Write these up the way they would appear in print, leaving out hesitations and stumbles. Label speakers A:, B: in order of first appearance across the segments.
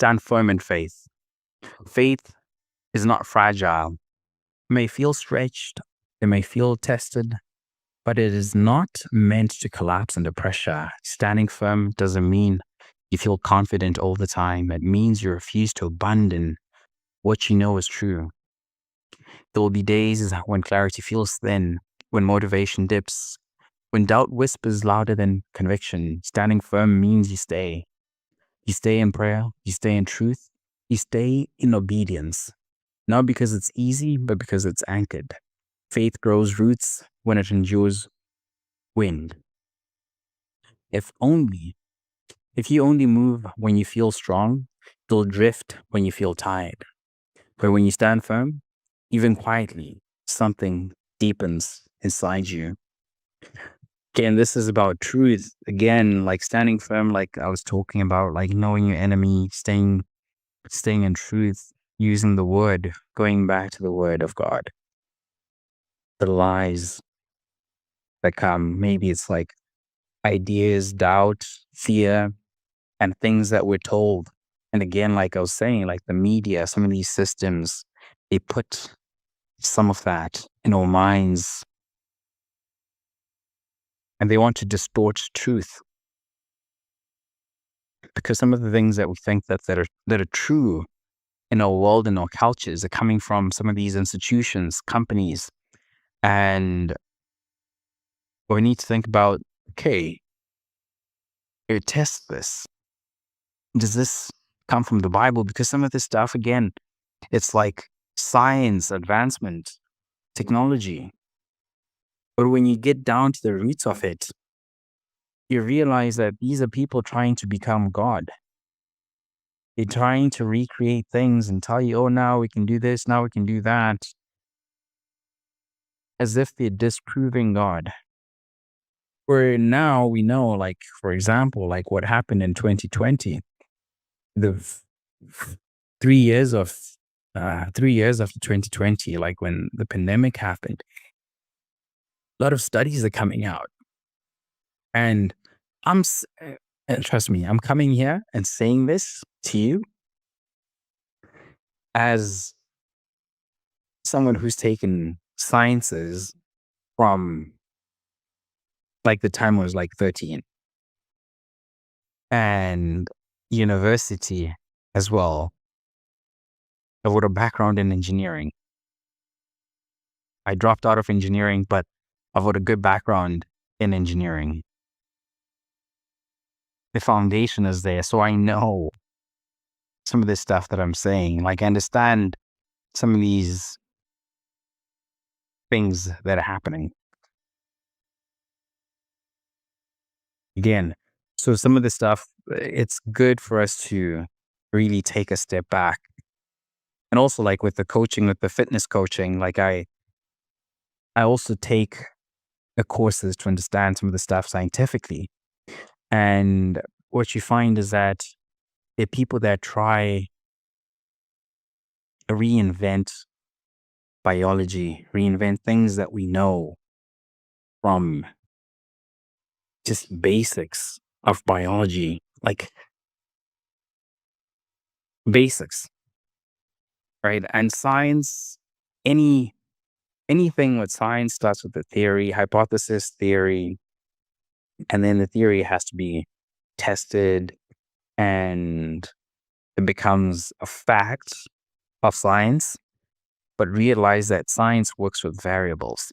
A: Stand firm in faith. Faith is not fragile. It may feel stretched, it may feel tested, but it is not meant to collapse under pressure. Standing firm doesn't mean you feel confident all the time. It means you refuse to abandon what you know is true. There will be days when clarity feels thin, when motivation dips, when doubt whispers louder than conviction. Standing firm means you stay. You stay in prayer, you stay in truth, you stay in obedience. Not because it's easy, but because it's anchored. Faith grows roots when it endures wind. If you only move when you feel strong, you'll drift when you feel tired. But when you stand firm, even quietly, something deepens inside you. Again, this is about truth. Again, like standing firm, like I was talking about, like knowing your enemy, staying in truth, using the word, going back to the word of God. The lies that come, maybe it's like ideas, doubt, fear, and things that we're told. And again, like I was saying, like the media, some of these systems, they put some of that in our minds and they want to distort truth. Because some of the things that we think that are true in our world and our cultures are coming from some of these institutions, companies. And we need to think about, okay, test this. Does this come from the Bible? Because some of this stuff, again, it's like science, advancement, technology. But when you get down to the roots of it, you realize that these are people trying to become God. They're trying to recreate things and tell you, oh, now we can do this, now we can do that, as if they're disproving God. Where now we know, like, for example, like what happened in 2020, the 3 years after 2020, like when the pandemic happened, a lot of studies are coming out. And trust me, I'm coming here and saying this to you as someone who's taken sciences from like the time I was like 13 and university as well. I've got a background in engineering. I dropped out of engineering, but I've got a good background in engineering. The foundation is there. So I know some of this stuff that I'm saying. Like I understand some of these things that are happening. Again, so some of this stuff, it's good for us to really take a step back. And also like with the coaching, with the fitness coaching, like I also take courses to understand some of the stuff scientifically. And what you find is that there are people that try to reinvent biology, reinvent things that we know from just basics of biology, like basics, right? And science, anything with science starts with the theory, hypothesis, theory, and then the theory has to be tested and it becomes a fact of science, but realize that science works with variables.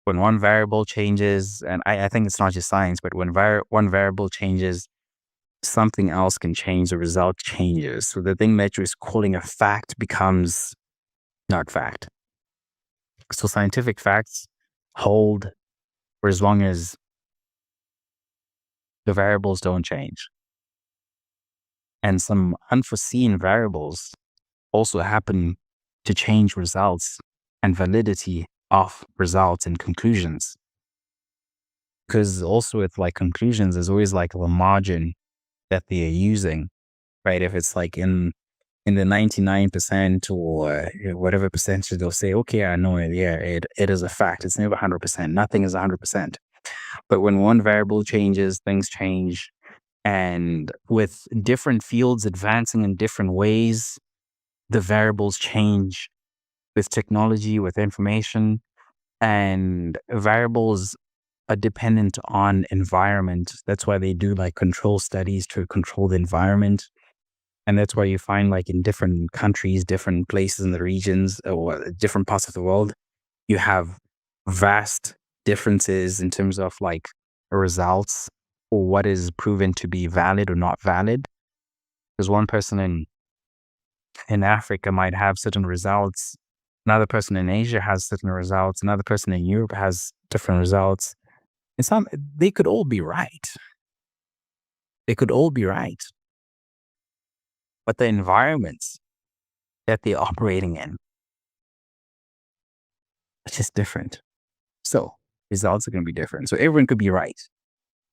A: When one variable changes, and I think it's not just science, but when one variable changes, something else can change, the result changes. So the thing that you're calling a fact becomes not fact. So scientific facts hold for as long as the variables don't change. And some unforeseen variables also happen to change results and validity of results and conclusions. Because also with like conclusions, there's always like the margin that they are using, right? If it's like in the 99% or whatever percentage, they'll say, okay, I know it. Yeah, it is a fact. It's never 100%. Nothing is 100%. But when one variable changes, things change. And with different fields advancing in different ways, the variables change with technology, with information, and variables are dependent on environment. That's why they do like control studies to control the environment. And that's why you find like in different countries, different places in the regions, or different parts of the world, you have vast differences in terms of like results or what is proven to be valid or not valid. Because one person in Africa might have certain results, another person in Asia has certain results, another person in Europe has different results. And they could all be right. They could all be right. But the environments that they're operating in, it's just different. So results are going to be different. So everyone could be right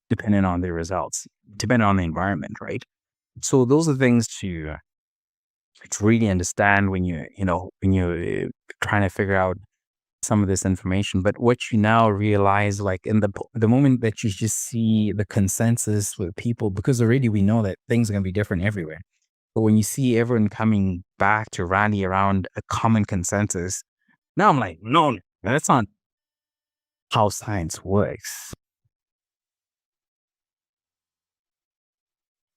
A: depending on their results, depending on the environment, right? So those are things to really understand when when you're trying to figure out some of this information. But what you now realize, like in the moment that you just see the consensus with people, because already we know that things are going to be different everywhere. But when you see everyone coming back to rally around a common consensus, now I'm like, no, that's not how science works.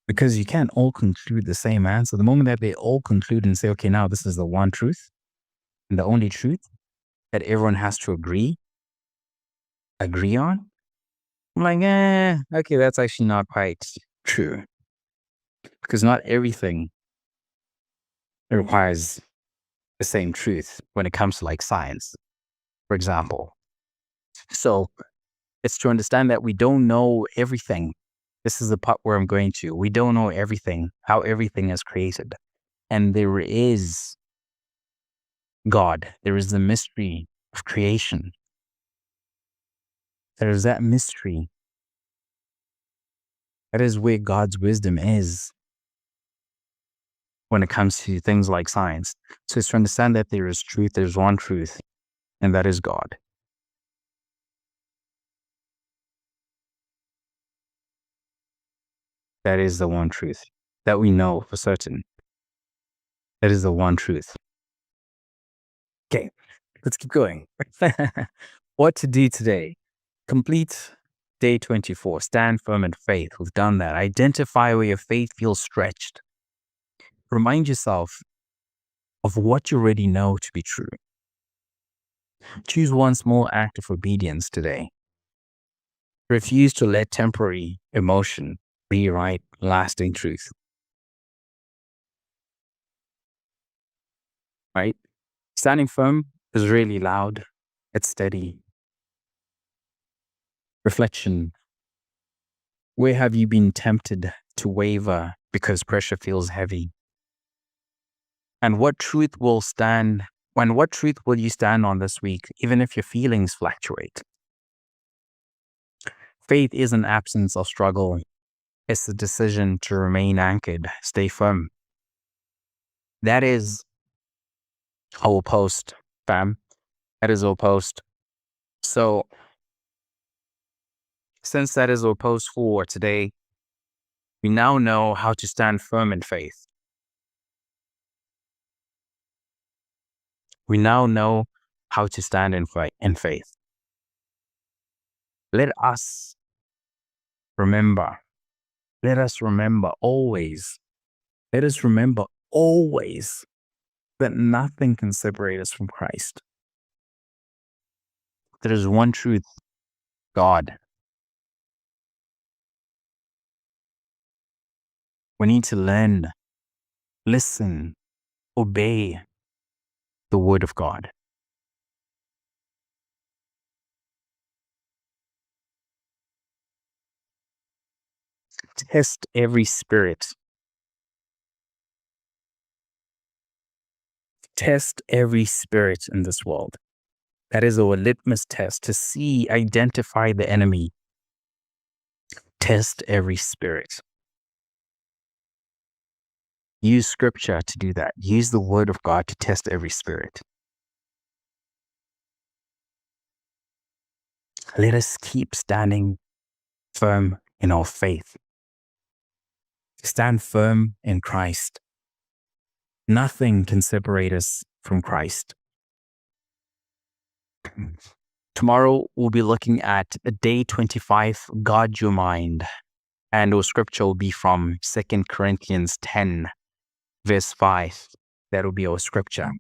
A: Because you can't all conclude the same answer. The moment that they all conclude and say, okay, now this is the one truth and the only truth that everyone has to agree on, I'm like, okay, that's actually not quite true. Because not everything requires the same truth when it comes to like science, for example. So it's to understand that we don't know everything. This is the part where I'm going to. We don't know everything, how everything is created. And there is God. There is the mystery of creation. There is that mystery. That is where God's wisdom is when it comes to things like science. So it's to understand that there is truth, there's one truth, and that is God. That is the one truth that we know for certain. That is the one truth. Okay, let's keep going. What to do today? Complete day 24. Stand firm in faith. We've done that. Identify where your faith feels stretched. Remind yourself of what you already know to be true. Choose one small act of obedience today. Refuse to let temporary emotion rewrite lasting truth. Right? Standing firm is really loud. It's steady. Reflection. Where have you been tempted to waver because pressure feels heavy? And what truth will you stand on this week, even if your feelings fluctuate? Faith is an absence of struggle. It's the decision to remain anchored, stay firm. That is our post, fam. That is our post. So, since that is our post for today, we now know how to stand firm in faith. We now know how to stand in faith. Let us remember. Let us remember always. Let us remember always that nothing can separate us from Christ. There is one truth, God. We need to learn, listen, obey the word of God. Test every spirit. Test every spirit in this world. That is our litmus test to see, identify the enemy. Test every spirit. Use scripture to do that. Use the word of God to test every spirit. Let us keep standing firm in our faith. Stand firm in Christ. Nothing can separate us from Christ. Tomorrow, we'll be looking at day 25, guard your mind. And our scripture will be from 2 Corinthians 10, verse 5. That will be our scripture.